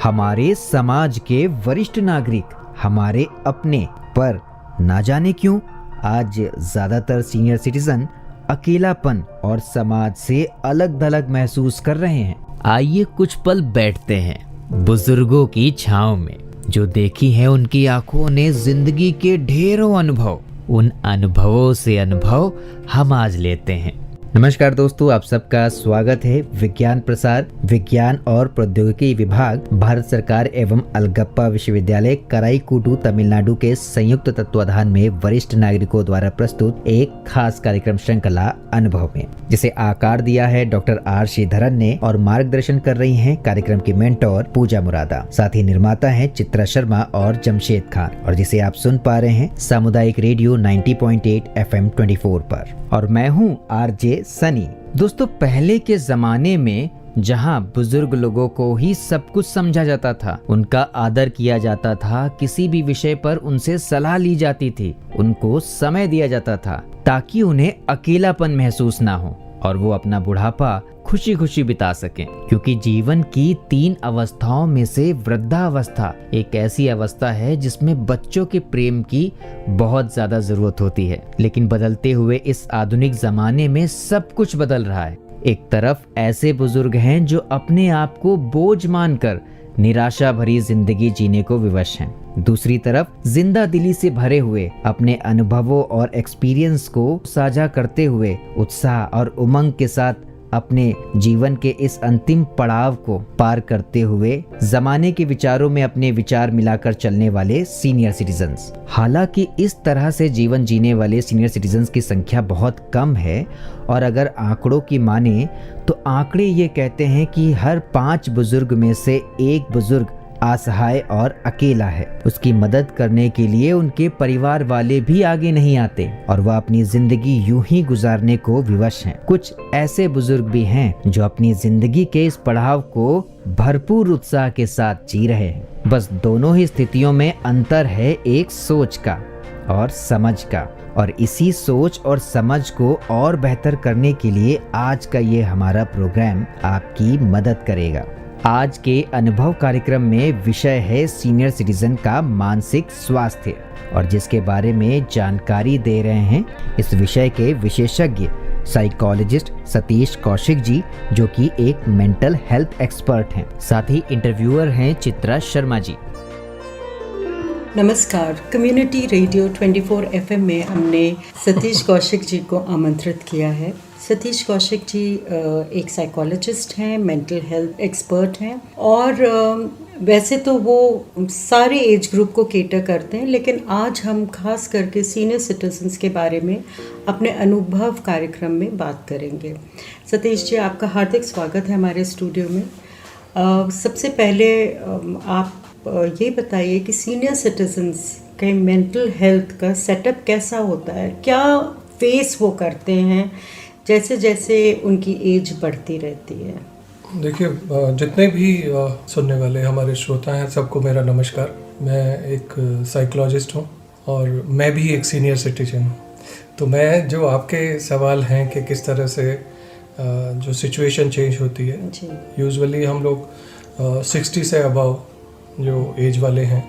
हमारे समाज के वरिष्ठ नागरिक, हमारे अपने, पर ना जाने क्यों आज ज्यादातर सीनियर सिटीजन अकेलापन और समाज से अलग थलग महसूस कर रहे हैं। आइए कुछ पल बैठते हैं बुजुर्गों की छांव में। जो देखी है उनकी आंखों ने जिंदगी के ढेरों अनुभव, उन अनुभवों से अनुभव हम आज लेते हैं। नमस्कार दोस्तों, आप सबका स्वागत है। विज्ञान प्रसार, विज्ञान और प्रौद्योगिकी विभाग, भारत सरकार एवं अलगप्पा विश्वविद्यालय कराईकुडू तमिलनाडु के संयुक्त तत्वाधान में वरिष्ठ नागरिकों द्वारा प्रस्तुत एक खास कार्यक्रम श्रृंखला अनुभव में, जिसे आकार दिया है डॉक्टर आर श्रीधरन ने और मार्गदर्शन कर रही हैं कार्यक्रम की मेंटोर पूजा मुरादा। साथ ही निर्माता हैं चित्रा शर्मा और जमशेद खान, और जिसे आप सुन पा रहे हैं सामुदायिक रेडियो 90.8 FM 24 पर। और मैं हूँ आरजे सनी। दोस्तों, पहले के जमाने में जहाँ बुजुर्ग लोगों को ही सब कुछ समझा जाता था, उनका आदर किया जाता था, किसी भी विषय पर उनसे सलाह ली जाती थी, उनको समय दिया जाता था ताकि उन्हें अकेलापन महसूस ना हो और वो अपना बुढ़ापा खुशी खुशी बिता सकें। क्योंकि जीवन की 3 अवस्थाओं में से वृद्धावस्था एक ऐसी अवस्था है जिसमें बच्चों के प्रेम की बहुत ज्यादा जरूरत होती है। लेकिन बदलते हुए इस आधुनिक जमाने में सब कुछ बदल रहा है। एक तरफ ऐसे बुजुर्ग हैं जो अपने आप को बोझ मानकर निराशा भरी जिंदगी जीने को विवश हैं। दूसरी तरफ जिंदा दिली से भरे हुए अपने अनुभवों और एक्सपीरियंस को साझा करते हुए उत्साह और उमंग के साथ अपने जीवन के इस अंतिम पड़ाव को पार करते हुए जमाने के विचारों में अपने विचार मिलाकर चलने वाले सीनियर सिटीजन्स। हालांकि इस तरह से जीवन जीने वाले सीनियर सिटीजन्स की संख्या बहुत कम है, और अगर आंकड़ों की माने तो आंकड़े ये कहते हैं कि हर 5 बुजुर्ग में से 1 बुजुर्ग असहाय और अकेला है। उसकी मदद करने के लिए उनके परिवार वाले भी आगे नहीं आते और वह अपनी जिंदगी यूं ही गुजारने को विवश हैं। कुछ ऐसे बुजुर्ग भी हैं जो अपनी जिंदगी के इस पड़ाव को भरपूर उत्साह के साथ जी रहे हैं। बस दोनों ही स्थितियों में अंतर है एक सोच का और समझ का, और इसी सोच और समझ को और बेहतर करने के लिए आज का ये हमारा प्रोग्राम आपकी मदद करेगा। आज के अनुभव कार्यक्रम में विषय है सीनियर सिटीजन का मानसिक स्वास्थ्य, और जिसके बारे में जानकारी दे रहे हैं इस विषय के विशेषज्ञ साइकोलॉजिस्ट सतीश कौशिक जी, जो कि एक मेंटल हेल्थ एक्सपर्ट हैं। साथ ही इंटरव्यूअर हैं चित्रा शर्मा जी। नमस्कार। कम्युनिटी रेडियो 24 FM में हमने सतीश कौशिक जी को आमंत्रित किया है। सतीश कौशिक जी एक साइकोलॉजिस्ट हैं, मेंटल हेल्थ एक्सपर्ट हैं, और वैसे तो वो सारे एज ग्रुप को केटर करते हैं, लेकिन आज हम खास करके सीनियर सिटीजन्स के बारे में अपने अनुभव कार्यक्रम में बात करेंगे। सतीश जी, आपका हार्दिक स्वागत है हमारे स्टूडियो में। सबसे पहले आप ये बताइए कि सीनियर सिटीजन्स के मेंटल हेल्थ का सेटअप कैसा होता है, क्या फेस वो करते हैं जैसे जैसे उनकी एज बढ़ती रहती है। देखिए, जितने भी सुनने वाले हमारे श्रोता हैं सबको मेरा नमस्कार। मैं एक साइकोलॉजिस्ट हूँ और मैं भी एक सीनियर सिटीजन हूँ। तो मैं जो आपके सवाल हैं कि किस तरह से जो सिचुएशन चेंज होती है, यूजुअली हम लोग 60 से अबव जो एज वाले हैं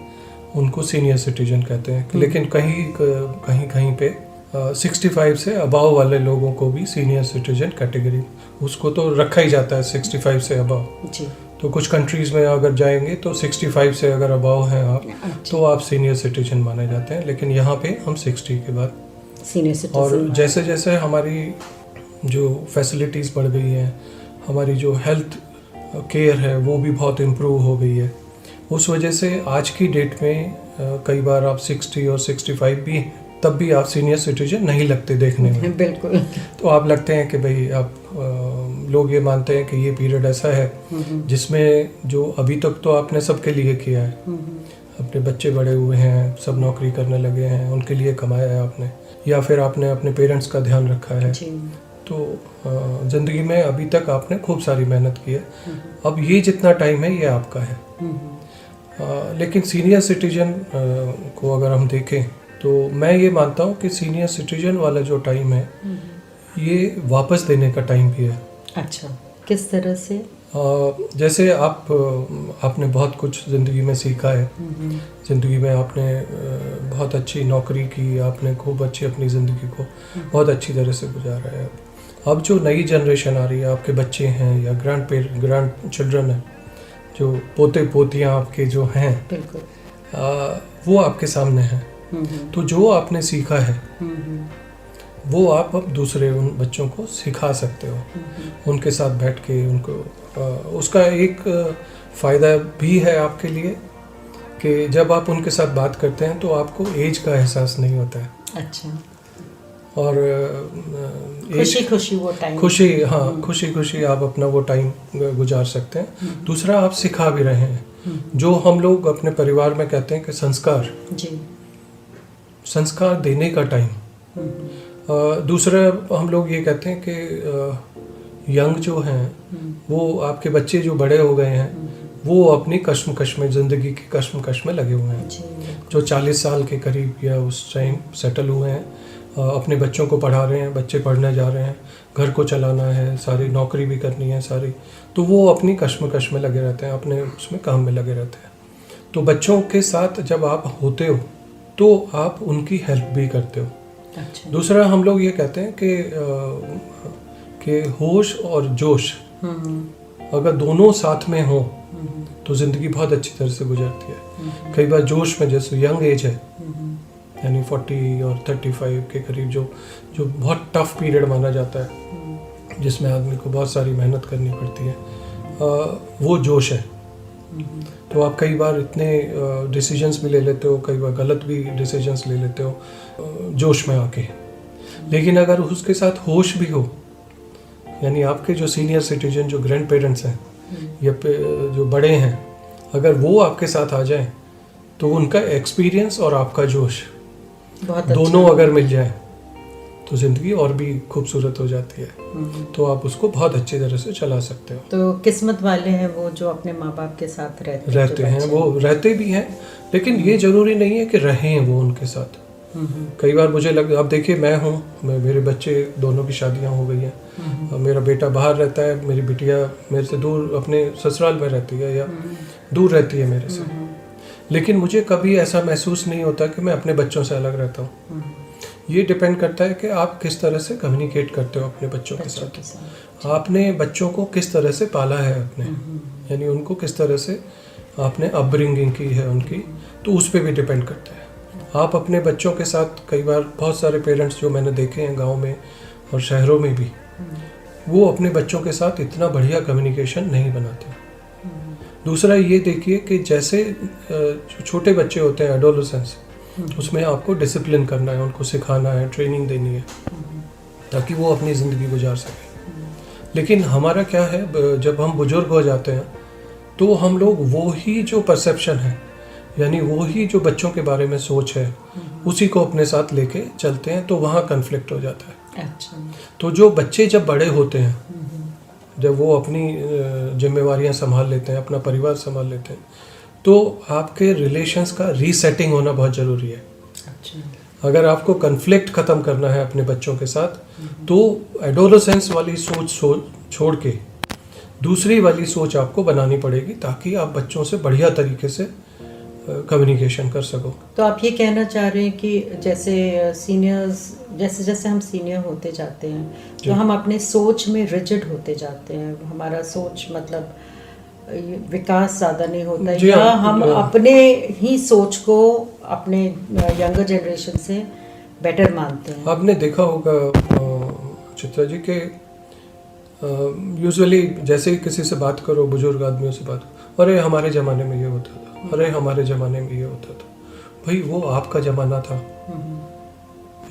उनको सीनियर सिटीजन कहते हैं, लेकिन कहीं पे 65 से अबव वाले लोगों को भी सीनियर सिटीजन कैटेगरी उसको तो रखा ही जाता है 65 से अबव। तो कुछ कंट्रीज़ में अगर जाएंगे तो 65 से अगर अबव हैं आप तो आप सीनियर सिटीजन माने जाते हैं, लेकिन यहाँ पे हम 60 के बाद सीनियर सिटीजन। और जैसे जैसे हमारी जो फैसिलिटीज़ बढ़ गई हैं, हमारी जो हेल्थ केयर है वो भी बहुत इम्प्रूव हो गई है। उस वजह से आज की डेट में कई बार आप 60 और 65 भी तब भी आप सीनियर सिटीजन नहीं लगते देखने में। बिल्कुल। तो आप लगते हैं कि भाई आप लोग ये मानते हैं कि ये पीरियड ऐसा है जिसमें जो अभी तक तो आपने सबके लिए किया है, अपने बच्चे बड़े हुए हैं, सब नौकरी करने लगे हैं, उनके लिए कमाया है आपने, या फिर आपने अपने पेरेंट्स का ध्यान रखा है। तो ज़िंदगी में अभी तक आपने खूब सारी मेहनत की है, अब ये जितना टाइम है ये आपका है। लेकिन सीनियर सिटीजन को अगर हम देखें तो मैं ये मानता हूँ कि सीनियर सिटीजन वाला जो टाइम है ये वापस देने का टाइम भी है। अच्छा, किस तरह से? जैसे आपने बहुत कुछ ज़िंदगी में सीखा है, ज़िंदगी में आपने बहुत अच्छी नौकरी की, आपने खूब अच्छी अपनी ज़िंदगी को बहुत अच्छी तरह से गुजारा है। अब जो नई जनरेशन आ रही है, आपके बच्चे हैं या ग्रैंड चिल्ड्रन हैं, जो पोते पोतियाँ आपके जो हैं, बिल्कुल, वो आपके सामने हैं। तो जो आपने सीखा है वो आप अब दूसरे उन बच्चों को सिखा सकते हो, उनके साथ बैठ के उनको उसका एक फ़ायदा भी है आपके लिए कि जब आप उनके साथ बात करते हैं तो आपको एज का एहसास नहीं होता है। अच्छा, और खुशी खुशी वो टाइम, खुशी खुशी आप अपना वो टाइम गुजार सकते हैं। दूसरा, आप सिखा भी रहे हैं, जो हम लोग अपने परिवार में कहते हैं कि संस्कार देने का टाइम। दूसरा, हम लोग ये कहते हैं कि यंग जो हैं वो आपके बच्चे जो बड़े हो गए हैं वो अपनी कश्मकश में, ज़िंदगी की कश्मकश में लगे हुए हैं, जो 40 साल के करीब या उस टाइम सेटल हुए हैं, अपने बच्चों को पढ़ा रहे हैं, बच्चे पढ़ने जा रहे हैं, घर को चलाना है, सारी नौकरी भी करनी है सारी, तो वो अपनी कश्मकश में लगे रहते हैं, अपने उसमें काम में लगे रहते हैं। तो बच्चों के साथ जब आप होते हो तो आप उनकी हेल्प भी करते हो। अच्छा। दूसरा, हम लोग ये कहते हैं कि होश और जोश अगर दोनों साथ में हो तो ज़िंदगी बहुत अच्छी तरह से गुजरती है। कई बार जोश में, जैसे यंग एज है यानी 40 और 35 के करीब, जो बहुत टफ पीरियड माना जाता है, जिसमें आदमी को बहुत सारी मेहनत करनी पड़ती है, वो जोश है। तो आप कई बार इतने डिसीजंस भी ले लेते हो, कई बार गलत भी डिसीजंस ले लेते हो जोश में आके। लेकिन अगर उसके साथ होश भी हो, यानी आपके जो सीनियर सिटीजन, जो ग्रैंड पेरेंट्स हैं या जो बड़े हैं, अगर वो आपके साथ आ जाएं तो उनका एक्सपीरियंस और आपका जोश दोनों अगर मिल जाए तो ज़िंदगी और भी खूबसूरत हो जाती है। तो आप उसको बहुत अच्छी तरह से चला सकते हो। तो किस्मत वाले हैं वो जो अपने माँ बाप के साथ रहते हैं। वो रहते भी हैं, लेकिन ये ज़रूरी नहीं है कि रहें वो उनके साथ। कई बार मुझे अब देखिए, मेरे बच्चे दोनों की शादियां हो गई हैं, मेरा बेटा बाहर रहता है, मेरी बिटिया मेरे से दूर अपने ससुराल में रहती है या दूर रहती है मेरे से, लेकिन मुझे कभी ऐसा महसूस नहीं होता कि मैं अपने बच्चों से अलग रहता हूँ। ये डिपेंड करता है कि आप किस तरह से कम्युनिकेट करते हो अपने बच्चों के साथ, आपने बच्चों को किस तरह से पाला है अपने, यानी उनको किस तरह से आपने अपब्रिंगिंग की है उनकी, तो उस पर भी डिपेंड करता है। आप अपने बच्चों के साथ, कई बार बहुत सारे पेरेंट्स जो मैंने देखे हैं गांव में और शहरों में भी, वो अपने बच्चों के साथ इतना बढ़िया कम्युनिकेशन नहीं बनाते। दूसरा ये देखिए कि जैसे छोटे बच्चे होते हैं, एडोलेसेंस, उसमें आपको डिसिप्लिन करना है, उनको सिखाना है, ट्रेनिंग देनी है ताकि वो अपनी ज़िंदगी गुजार सकें। लेकिन हमारा क्या है, जब हम बुजुर्ग हो जाते हैं तो हम लोग वो ही जो परसेप्शन है, यानी वो ही जो बच्चों के बारे में सोच है, उसी को अपने साथ लेके चलते हैं, तो वहाँ कन्फ्लिक्ट हो जाता है। अच्छा। तो जो बच्चे जब बड़े होते हैं, जब वो अपनी जिम्मेवारियां संभाल लेते हैं, अपना परिवार संभाल लेते हैं, तो आपके रिलेशंस का रीसेटिंग होना बहुत ज़रूरी है। अच्छा। अगर आपको कन्फ्लिक्ट ख़त्म करना है अपने बच्चों के साथ, तो एडोलेसेंस वाली सोच छोड़ के दूसरी वाली सोच आपको बनानी पड़ेगी, ताकि आप बच्चों से बढ़िया तरीके से कम्युनिकेशन कर सको। तो आप ये कहना चाह रहे हैं कि जैसे सीनियर्स, जैसे जैसे हम सीनियर होते जाते हैं तो हम अपने सोच में रिजिड होते जाते हैं, हमारा सोच मतलब विकास ज़्यादा नहीं होता, या हम अपने ही सोच को अपने यंगर जनरेशन से बेटर मानते हैं। आपने देखा होगा चित्रा जी के यूजुअली जैसे ही किसी से बात करो, बुजुर्ग आदमियों से बात, अरे हमारे ज़माने में ये होता था, अरे हमारे ज़माने में ये होता था। भाई वो आपका ज़माना था,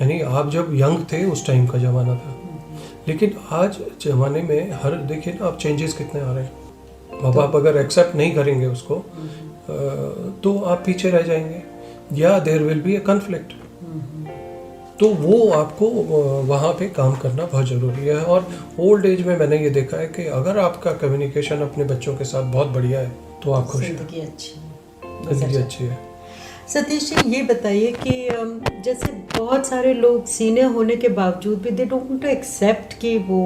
यानी आप जब यंग थे उस टाइम का ज़माना था। लेकिन आज ज़माने में देखिए ना आप, चेंजेस कितने आ रहे हैं। माँ बाप अगर एक्सेप्ट नहीं करेंगे उसको तो आप पीछे रह जाएंगे, या there will be a conflict. तो वो आपको वहाँ पे काम करना बहुत ज़रूरी है। और ओल्ड एज में मैंने ये देखा है कि अगर आपका कम्युनिकेशन अपने बच्चों के साथ बहुत बढ़िया है तो आप खुश हैं, ज़िंदगी अच्छी है। सतीश जी, ये बताइए कि जैसे बहुत सारे लोग सीनियर होने के बावजूद भी दे डोंट एक्सेप्ट कि वो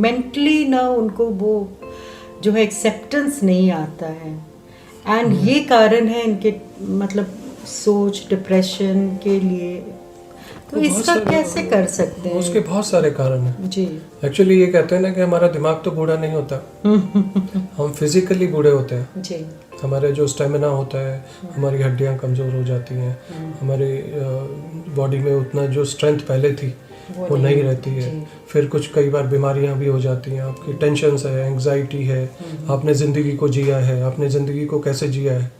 मेंटली ना उनको वो जो है एक्सेप्टेंस नहीं आता है, एंड ये कारण है इनके मतलब सोच डिप्रेशन के लिए। तो बहुत इसका सारे- कैसे कर सकते हैं? उसके बहुत सारे कारण हैं। जी। एक्चुअली ये कहते हैं ना कि हमारा दिमाग तो बूढ़ा नहीं होता, हम फिजिकली बूढ़े होते हैं। जी। हमारे जो स्टेमिना होता है, हमारी हड्डियां कमज़ोर हो जाती हैं, हमारे बॉडी में उतना जो स्ट्रेंथ पहले थी वो नहीं रहती है। जी। फिर कुछ कई बार बीमारियां भी हो जाती हैं, आपकी टेंशन्स है, एंग्जाइटी है, आपने ज़िंदगी को जिया है, आपने ज़िंदगी को कैसे जिया है,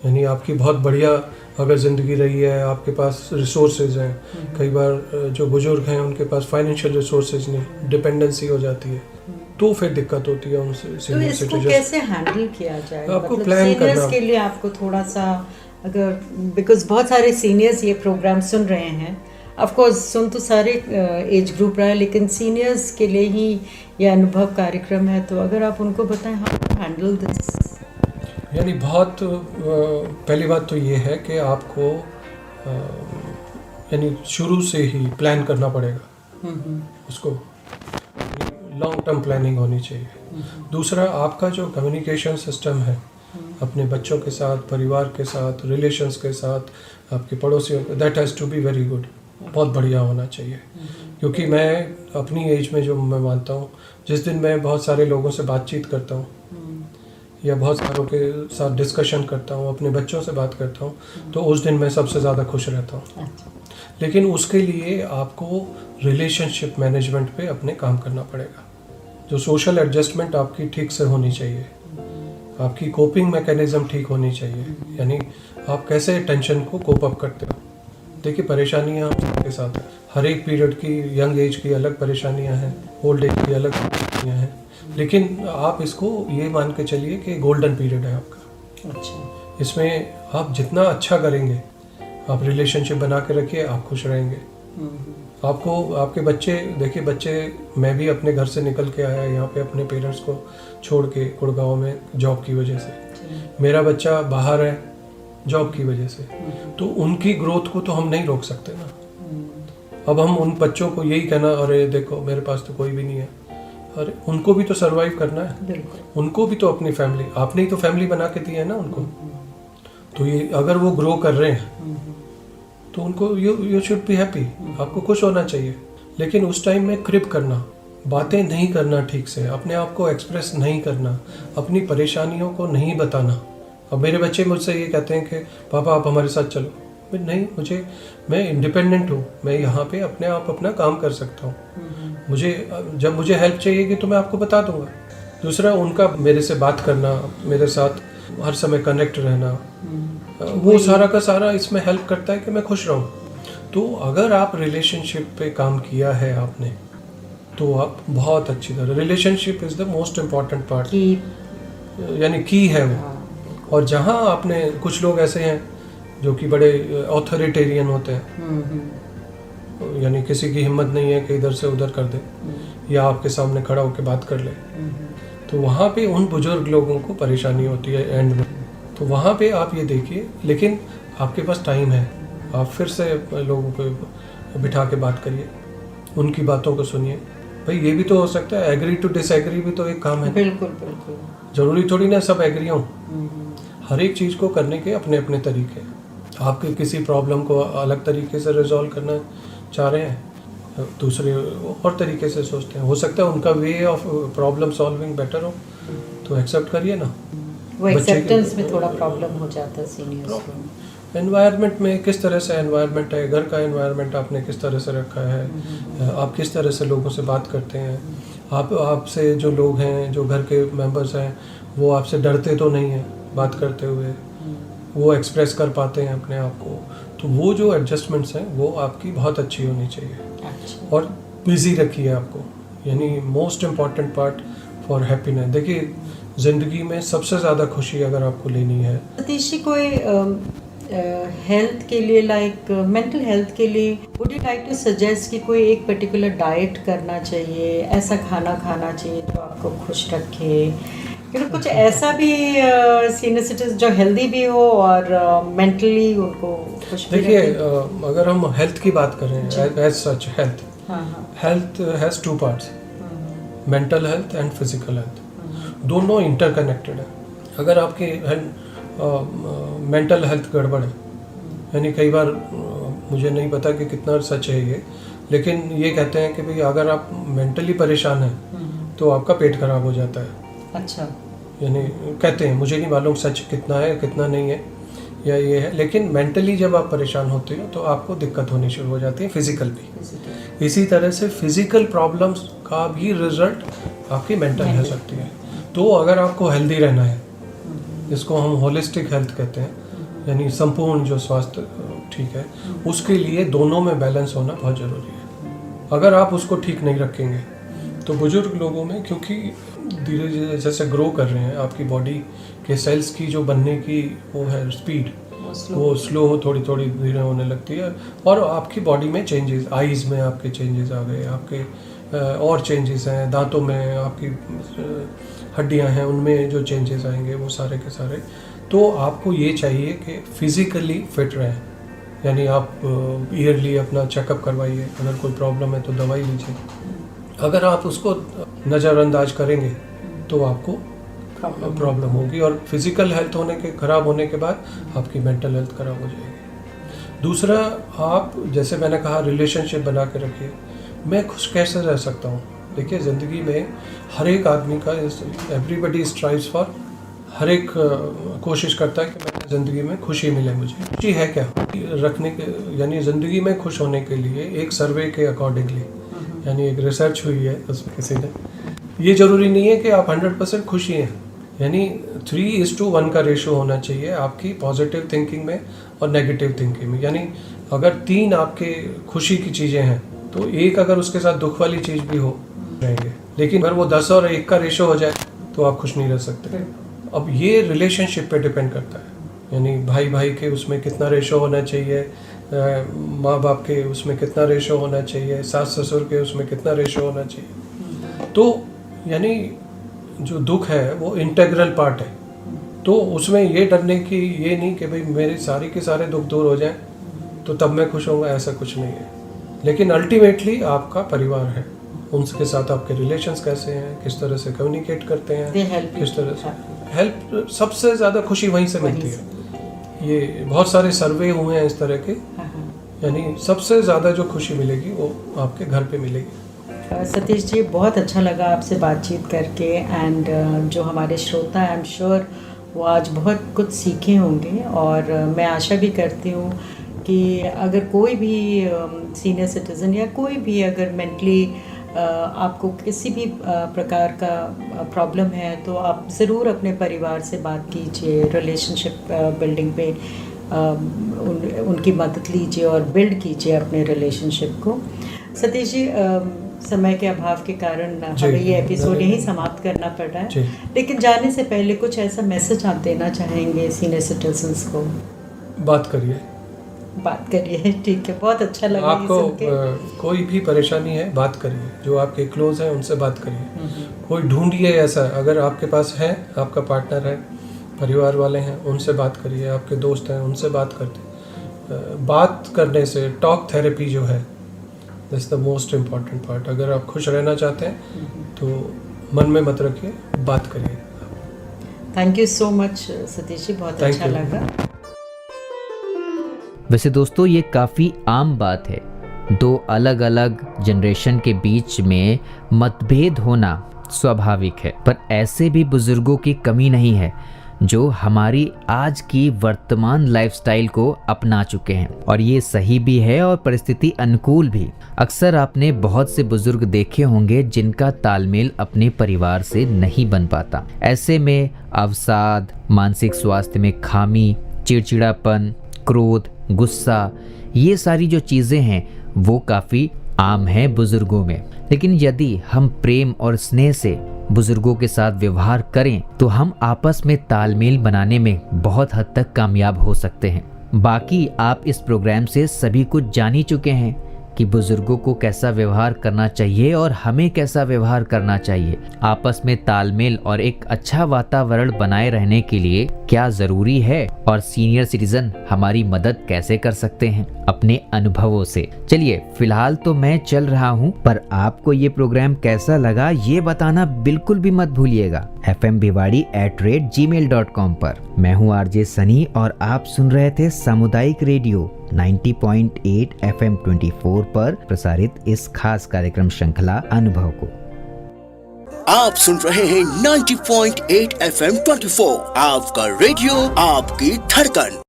यानी आपकी बहुत बढ़िया अगर ज़िंदगी रही है, आपके पास रिसोर्सेज हैं। कई बार जो बुजुर्ग हैं उनके पास फाइनेंशियल रिसोर्सेज नहीं, डिपेंडेंसी हो जाती है, तो फिर दिक्कत होती है उनसे तो सीनियर इसको सिटीजन। कैसे हैंडल किया जाए? आपको मतलब plan सीनियर्स करना- के लिए आपको थोड़ा सा, अगर बिकॉज बहुत सारे सीनियर्स ये प्रोग्राम सुन रहे हैं, ऑफ कोर्स सुन तो सारे एज ग्रुप रहा है, लेकिन सीनियर्स के लिए ही ये अनुभव कार्यक्रम है, तो अगर आप उनको बताएं हाउ टू हैंडल दिस। यानी बहुत पहली बात तो ये है कि आपको यानी शुरू से ही प्लान करना पड़ेगा उसको, लॉन्ग टर्म प्लानिंग होनी चाहिए। दूसरा, आपका जो कम्युनिकेशन सिस्टम है अपने बच्चों के साथ, परिवार के साथ, रिलेशंस के साथ, आपके पड़ोसियों, that has to be very good, बहुत बढ़िया होना चाहिए। क्योंकि मैं अपनी एज में जो मैं मानता हूँ, जिस दिन मैं बहुत सारे लोगों से बातचीत करता हूँ या बहुत सारों के साथ डिस्कशन करता हूँ, अपने बच्चों से बात करता हूँ, तो उस दिन मैं सबसे ज़्यादा खुश रहता हूँ। लेकिन उसके लिए आपको रिलेशनशिप मैनेजमेंट पे अपने काम करना पड़ेगा। जो सोशल एडजस्टमेंट आपकी ठीक से होनी चाहिए, आपकी कोपिंग मैकेनिज्म ठीक होनी चाहिए, यानी आप कैसे टेंशन को कोप अप करते हो। देखिए, परेशानियाँ हम सबके साथ हैं, हर एक पीरियड की, यंग एज की अलग परेशानियाँ हैं, ओल्ड एज की अलग परेशानियाँ हैं, लेकिन आप इसको ये मान के चलिए कि गोल्डन पीरियड है आपका। अच्छा। इसमें आप जितना अच्छा करेंगे, आप रिलेशनशिप बना के रखिए, आप खुश रहेंगे। आपको आपके बच्चे, देखिए बच्चे, मैं भी अपने घर से निकल के आया यहाँ पे अपने पेरेंट्स को छोड़ के गुड़गांव में जॉब की वजह से, मेरा बच्चा बाहर है जॉब की वजह से, तो उनकी ग्रोथ को तो हम नहीं रोक सकते ना। अब हम उन बच्चों को यही कहना, अरे देखो मेरे पास तो कोई भी नहीं है, अरे उनको भी तो सरवाइव करना है, बिल्कुल। उनको भी तो अपनी फैमिली, आपने ही तो फैमिली बना के दी है ना उनको। तो ये अगर वो ग्रो कर रहे हैं तो उनको यू शुड बी हैप्पी, आपको खुश होना चाहिए। लेकिन उस टाइम में क्रिप करना, बातें नहीं करना ठीक से, अपने आप को एक्सप्रेस नहीं करना, अपनी परेशानियों को नहीं बताना। अब मेरे बच्चे मुझसे ये कहते हैं कि पापा आप हमारे साथ चलो, नहीं, मैं इंडिपेंडेंट हूँ, मैं यहाँ पे अपने आप अपना काम कर सकता हूँ, जब मुझे हेल्प चाहिएगी तो मैं आपको बता दूंगा। दूसरा, उनका मेरे से बात करना, मेरे साथ हर समय कनेक्ट रहना, वो सारा का सारा इसमें हेल्प करता है कि मैं खुश रहूँ। तो अगर आप रिलेशनशिप पे काम किया है आपने, तो आप बहुत अच्छी तरह, relationship is the most important part, यानी की है वो। और जहाँ आपने, कुछ लोग ऐसे हैं जो कि बड़े ऑथोरिटेरियन होते हैं, यानी किसी की हिम्मत नहीं है कि इधर से उधर कर दे या आपके सामने खड़ा होकर बात कर ले, तो वहाँ पे उन बुजुर्ग लोगों को परेशानी होती है एंड में। तो वहाँ पे आप ये देखिए, लेकिन आपके पास टाइम है, आप फिर से लोगों को बिठा के बात करिए, उनकी बातों को सुनिए। भाई ये भी तो हो सकता है, एग्री टू डिसएग्री भी तो एक काम है। बिल्कुल बिल्कुल। जरूरी थोड़ी ना सब एग्री हों, हर एक चीज़ को करने के अपने अपने तरीके। आपके किसी प्रॉब्लम को अलग तरीके से रिजॉल्व करना चाह रहे हैं, दूसरे और तरीके से सोचते हैं, हो सकता है उनका way of problem solving better हो, तो एक्सेप्ट करिए ना। वो एक्सेप्टेंस में थोड़ा प्रॉब्लम हो जाता है सीनियर्स को। एनवायरनमेंट में किस तरह से एनवायरनमेंट है, घर का एनवायरनमेंट आपने किस तरह से रखा है, आप किस तरह से लोगों से बात करते हैं, आपसे जो लोग हैं, जो घर के मेंबर्स हैं, वो आपसे डरते तो नहीं हैं बात करते हुए, वो एक्सप्रेस कर पाते हैं अपने आप को। तो वो जो एडजस्टमेंट्स हैं वो आपकी बहुत अच्छी होनी चाहिए। अच्छा। और बिजी रखिए आपको, यानी most important part for happiness. देखिए, ज़िंदगी में सबसे ज़्यादा खुशी अगर आपको लेनी है, सतीश जी, कोई हेल्थ के लिए, लाइक मेंटल हेल्थ के लिए, would you like to suggest कि कोई एक पर्टिकुलर डाइट करना चाहिए, ऐसा खाना खाना चाहिए जो आपको खुश रखे, कुछ ऐसा भी सीनियर सिटीजन जो हेल्दी भी हो और मेंटली उनको खुश भी देखिए, रखे? अगर हम हेल्थ की बात करें, एज सच हेल्थ हाँ हाँ। Health has two parts, mental health and physical health. दोनों इंटरकनेक्टेड है। अगर आपके मेंटल हेल्थ गड़बड़ है, यानी कई बार मुझे नहीं पता कि कितना सच है ये, लेकिन ये कहते हैं कि भाई अगर आप मेंटली परेशान हैं तो आपका पेट खराब हो जाता है। अच्छा। यानी कहते हैं, मुझे नहीं मालूम सच कितना है कितना नहीं है या ये है, लेकिन मेंटली जब आप परेशान होते हो तो आपको दिक्कत होनी शुरू हो जाती है, फिजिकल भी। इसी तरह से फिजिकल प्रॉब्लम्स का भी रिजल्ट आपकी मेंटल हेल्थ हो सकती है। तो अगर आपको हेल्दी रहना है, जिसको हम होलिस्टिक हेल्थ कहते हैं, यानी संपूर्ण जो स्वास्थ्य ठीक है, उसके लिए दोनों में बैलेंस होना बहुत ज़रूरी है। अगर आप उसको ठीक नहीं रखेंगे तो बुजुर्ग लोगों में, क्योंकि धीरे धीरे जैसे ग्रो कर रहे हैं, आपकी बॉडी के सेल्स की जो बनने की वो है स्पीड, वो स्लो थोड़ी थोड़ी धीरे होने लगती है, और आपकी बॉडी में चेंजेस, आईज में आपके चेंजेस आ गए, आपके और चेंजेस हैं, दांतों में, आपकी हड्डियां हैं उनमें जो चेंजेस आएंगे वो सारे के सारे। तो आपको ये चाहिए कि फिजिकली फिट रहें, यानी आप ईयरली अपना चेकअप करवाइए, अगर कोई प्रॉब्लम है तो दवाई लीजिए। अगर आप उसको नज़रअंदाज करेंगे तो आपको प्रॉब्लम होगी, और फिजिकल हेल्थ खराब होने के बाद आपकी मेंटल हेल्थ खराब हो जाएगी। दूसरा, आप जैसे मैंने कहा रिलेशनशिप बना के रखिए। मैं खुश कैसे रह सकता हूँ? देखिए, ज़िंदगी में हर एक आदमी का, एवरीबडी स्ट्राइव्स फॉर, हर एक कोशिश करता है कि मेरी ज़िंदगी में खुशी मिले। मुझे खुशी है क्या रखने के, यानी ज़िंदगी में खुश होने के लिए एक सर्वे के अकॉर्डिंगली, यानी एक रिसर्च हुई है उसमें किसी ने, ये ज़रूरी नहीं है कि आप 100% खुशी हैं, यानी 3:1 का रेशो होना चाहिए आपकी पॉजिटिव थिंकिंग में और नेगेटिव थिंकिंग में। यानी अगर 3 आपके खुशी की चीज़ें हैं तो एक अगर उसके साथ दुख वाली चीज़ भी हो रहेंगे, लेकिन अगर वो 10 और 1 का रेशो हो जाए तो आप खुश नहीं रह सकते। अब ये रिलेशनशिप पे डिपेंड करता है, यानी भाई भाई के उसमें कितना रेशो होना चाहिए, माँ बाप के उसमें कितना रेशो होना चाहिए, सास ससुर के उसमें कितना रेशो होना चाहिए। तो यानी जो दुख है वो इंटेग्रल पार्ट है, तो उसमें ये डरने की ये नहीं कि भाई मेरे सारे के सारे दुख दूर हो जाएं तो तब मैं खुश होऊंगा, ऐसा कुछ नहीं है। लेकिन अल्टीमेटली आपका परिवार है, उनके साथ आपके रिलेशंस कैसे हैं, किस तरह से कम्युनिकेट करते हैं, किस तरह से हेल्प, सबसे ज़्यादा खुशी वहीं से मिलती है। ये बहुत सारे सर्वे हुए हैं इस तरह के, यानी सबसे ज़्यादा जो खुशी मिलेगी वो आपके घर पे मिलेगी। सतीश जी, बहुत अच्छा लगा आपसे बातचीत करके, एंड जो हमारे श्रोता हैं, आई एम श्योर वो आज बहुत कुछ सीखे होंगे, और मैं आशा भी करती हूँ कि अगर कोई भी सीनियर सिटीज़न या कोई भी अगर मेंटली आपको किसी भी प्रकार का प्रॉब्लम है तो आप ज़रूर अपने परिवार से बात कीजिए, रिलेशनशिप बिल्डिंग पे उनकी मदद लीजिए और बिल्ड कीजिए अपने रिलेशनशिप को। सतीश जी, समय के अभाव के कारण हमें ये एपिसोड यहीं समाप्त करना पड़ रहा है, लेकिन जाने से पहले कुछ ऐसा मैसेज आप देना चाहेंगे सीनियर सिटीजन्स को? बात करिए। ठीक है, बहुत अच्छा लगा आपको कोई भी परेशानी है, बात करिए, जो आपके क्लोज हैं उनसे बात करिए। कोई ढूंढिए ऐसा, अगर आपके पास है, आपका पार्टनर है, परिवार वाले हैं, उनसे बात करिए, आपके दोस्त हैं उनसे बात करते। बात करने से, टॉक थेरेपी जो है, that's the most important part. अगर आप खुश रहना चाहते हैं तो मन में मत रखिए, बात करिए। Thank you so much Satish ji, बहुत अच्छा लगा। वैसे दोस्तों, ये काफ़ी आम बात है, 2 अलग अलग जनरेशन के बीच में मतभेद होना स्वाभाविक है, पर ऐसे भी बुजुर्गों की कमी नहीं है जो हमारी आज की वर्तमान लाइफस्टाइल को अपना चुके हैं, और ये सही भी है और परिस्थिति अनुकूल भी। अक्सर आपने बहुत से बुजुर्ग देखे होंगे जिनका तालमेल अपने परिवार से नहीं बन पाता। ऐसे में अवसाद, मानसिक स्वास्थ्य में खामी, चिड़चिड़ापन, क्रोध, गुस्सा, ये सारी जो चीज़ें हैं वो काफ़ी आम है बुजुर्गों में। लेकिन यदि हम प्रेम और स्नेह से बुजुर्गों के साथ व्यवहार करें तो हम आपस में तालमेल बनाने में बहुत हद तक कामयाब हो सकते हैं। बाकी आप इस प्रोग्राम से सभी कुछ जान ही चुके हैं कि बुजुर्गों को कैसा व्यवहार करना चाहिए और हमें कैसा व्यवहार करना चाहिए, आपस में तालमेल और एक अच्छा वातावरण बनाए रहने के लिए क्या जरूरी है और सीनियर सिटीजन हमारी मदद कैसे कर सकते हैं अपने अनुभवों से। चलिए फिलहाल तो मैं चल रहा हूँ, पर आपको ये प्रोग्राम कैसा लगा ये बताना बिल्कुल भी मत भूलिएगा fmbhiwadi@gmail.com पर। मैं हूँ आरजे सनी और आप सुन रहे थे सामुदायिक रेडियो 90.8 FM 24 पर प्रसारित इस खास कार्यक्रम श्रृंखला अनुभव को। आप सुन रहे हैं 90.8 FM 24, आपका रेडियो, आपकी धड़कन।